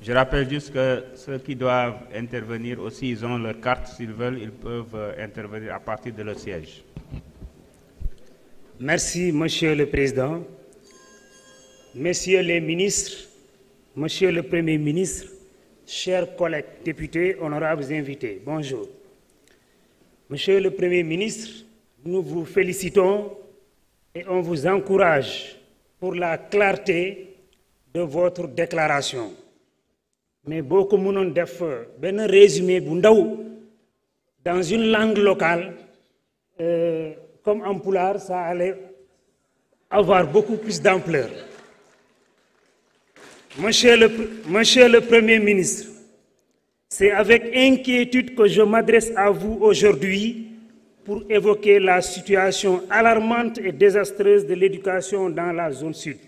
Je rappelle juste que ceux qui doivent intervenir aussi, ils ont leur carte. S'ils veulent, ils peuvent intervenir à partir de leur siège. Merci, Monsieur le Président. Messieurs les ministres, Monsieur le Premier ministre, chers collègues députés, honorables invités, bonjour. Monsieur le Premier ministre, nous vous félicitons et on vous encourage pour la clarté de votre déclaration. Mais beaucoup de def ben résumé dans une langue locale, comme en pulaar, ça allait avoir beaucoup plus d'ampleur. Monsieur le Premier ministre, c'est avec inquiétude que je m'adresse à vous aujourd'hui pour évoquer la situation alarmante et désastreuse de l'éducation dans la zone sud.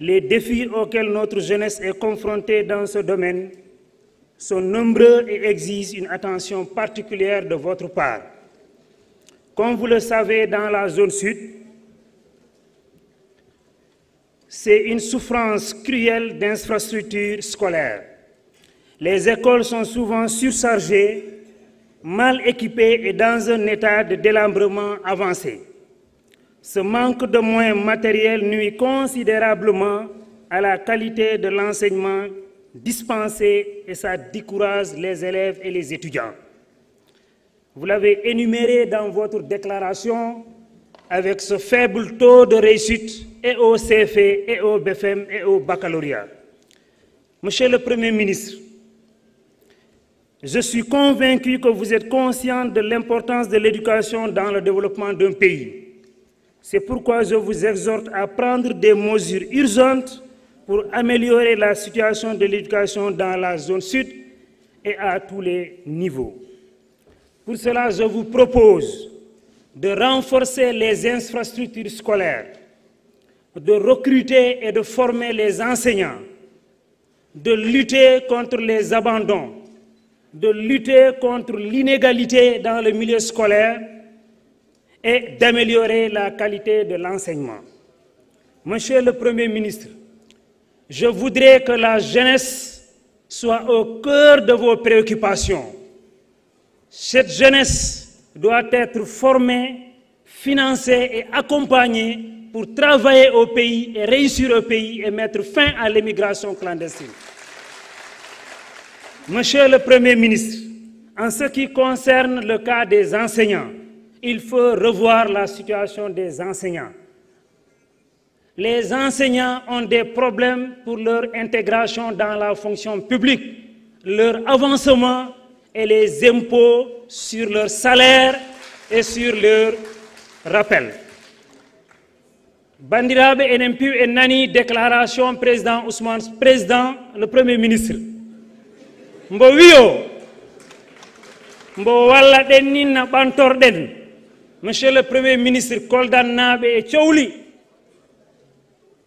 Les défis auxquels notre jeunesse est confrontée dans ce domaine sont nombreux et exigent une attention particulière de votre part. Comme vous le savez, dans la zone sud, c'est une souffrance cruelle d'infrastructures scolaires. Les écoles sont souvent surchargées, mal équipées et dans un état de délabrement avancé. Ce manque de moyens matériels nuit considérablement à la qualité de l'enseignement dispensé et ça décourage les élèves et les étudiants. Vous l'avez énuméré dans votre déclaration avec ce faible taux de réussite et au CFE, et au BFM, et au baccalauréat. Monsieur le Premier ministre, je suis convaincu que vous êtes conscient de l'importance de l'éducation dans le développement d'un pays. C'est pourquoi je vous exhorte à prendre des mesures urgentes pour améliorer la situation de l'éducation dans la zone sud et à tous les niveaux. Pour cela, je vous propose de renforcer les infrastructures scolaires, de recruter et de former les enseignants, de lutter contre les abandons, de lutter contre l'inégalité dans le milieu scolaire et d'améliorer la qualité de l'enseignement. Monsieur le Premier ministre, je voudrais que la jeunesse soit au cœur de vos préoccupations. Cette jeunesse doit être formée, financée et accompagnée pour travailler au pays et réussir au pays et mettre fin à l'immigration clandestine. Monsieur le Premier ministre, en ce qui concerne le cas des enseignants, il faut revoir la situation des enseignants. Les enseignants ont des problèmes pour leur intégration dans la fonction publique, leur avancement et les impôts sur leur salaire et sur leur rappel. Bandirabe NMP et Nani, déclaration président Ousmane, président, le Premier ministre. Mbo wio, mbo walla den ninna bantor den. Monsieur le Premier ministre, Koldan Nabe et Tchouli,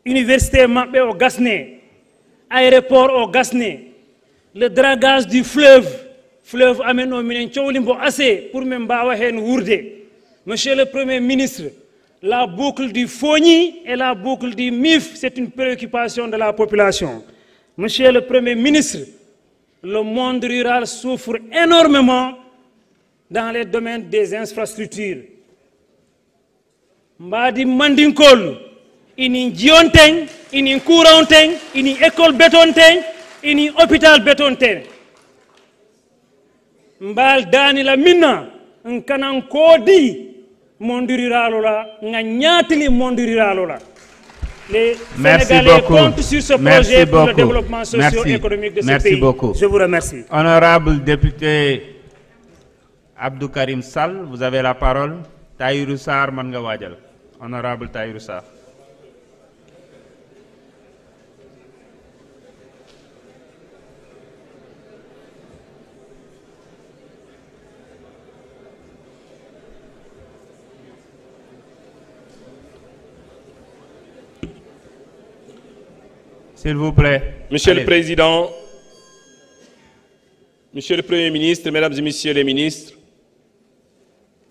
université Mabé au Gasné, aéroport au Gasné, le dragage du fleuve amène au Minen Tchouli mbo assez pour m'embawa hen wourde. Monsieur le Premier ministre, la boucle du Fogny et la boucle du MIF, c'est une préoccupation de la population. Monsieur le Premier ministre, le monde rural souffre énormément dans les domaines des infrastructures. Mbadi Mandinkol, ini Dionteng, ini Couranteng, ini école bétonteng, ini hôpital bétonteng. Mbal Dani la Minna, un canan kodi, monde rural là, ngagnatili monde rural là. Les Sénégalais comptent sur ce projet pour le développement socio-économique de ce pays. Beaucoup. Je vous remercie. Honorable député Abdou Karim Sall, vous avez la parole. Tahirou Sarr Manga Wadjal. Honorable Tahirou Sarr. S'il vous plaît. Monsieur Allez. le Président, Monsieur le Premier ministre, Mesdames et Messieurs les ministres,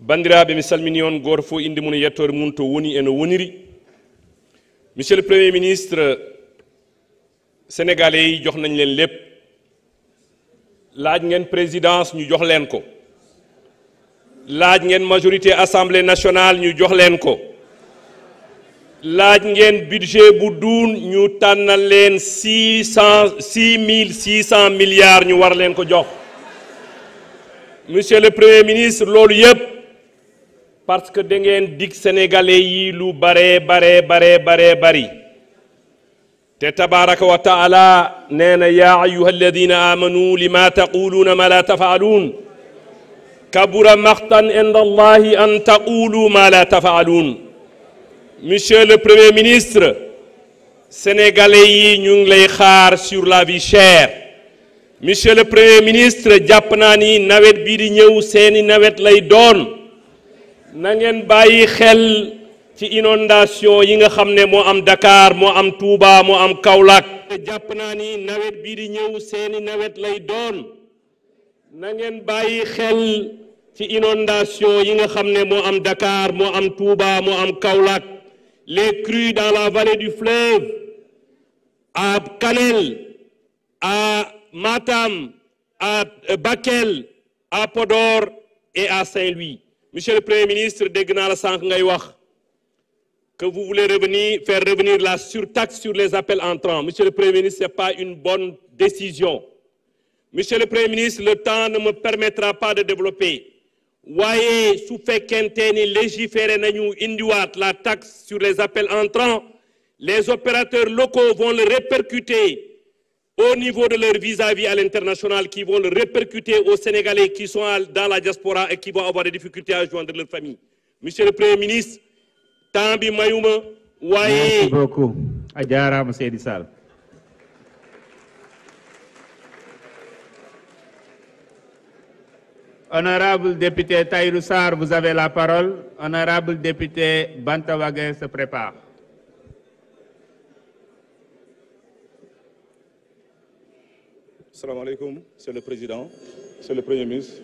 bandiraɓe mi salmini on goto fof inde mum e yettode mum to woni eno woniri. Monsieur le Premier ministre, sénégalais yi jox nañ leen lépp laaj ngeen présidence ñu jox leen ko laaj ngeen majorité assemblée nationale ñu jox leen ko laaj ngeen budget bu duun ñu tànnal leen 600 milliards ñu war leen ko jox monsieur le premier ministre loolu yépp parce que da ngeen dig sénégalais yi lu bari te tabaraka wa taala nee na yaa ayuha alladina amanu lima taquluuna ma la tafaaluun kabura maqtan inda allahi an taqulu ma la tafaaluun monsieur le premier ministre sénégalais yi ñu ngi lay xaar sur la vie chère monsieur le premier ministre jàpp naa ni nawet bii di ñëw seeni nawet lay doon na ngeen bàyyi xel ci inondation yi nga xam ne moo am Dakar moo am Touba moo am Kaolack jàpp naa ni nawet bii di ñëw seeni nawet lay doon na ngeen bàyyi xel ci inondation yi nga xam ne moo am Dakar moo am Touba moo am Kaolack les crues dans la vallée du fleuve à Kanel à Matam à Bakel à Podor et à Saint-Louis monsieur le premier ministre dégg naa la sànq ngay wax que vous voulez faire revenir la surtaxe sur les appels entrants monsieur le premier ministre c'est pas une bonne décision monsieur le premier ministre le temps ne me permettra pas de développer waaye su fekkente ni légiféré nañu indiwaat la taxe sur les appels entrants les opérateurs locaux vont le répercuter au niveau de leur vis-à-vis à l'international qui vont le répercuter aux Sénégalais qui sont dans la diaspora et qui vont avoir des difficultés à joindre leur famille monsieur le premier ministre temps bi mayuma waaye merci beaucoup a jaaraama Seydi Sall honorable député Tahirou Sarr vous avez la parole honorable député Banta Wagué se prépare. Asalaamaaleykum monsieur le président monsieur le premier ministre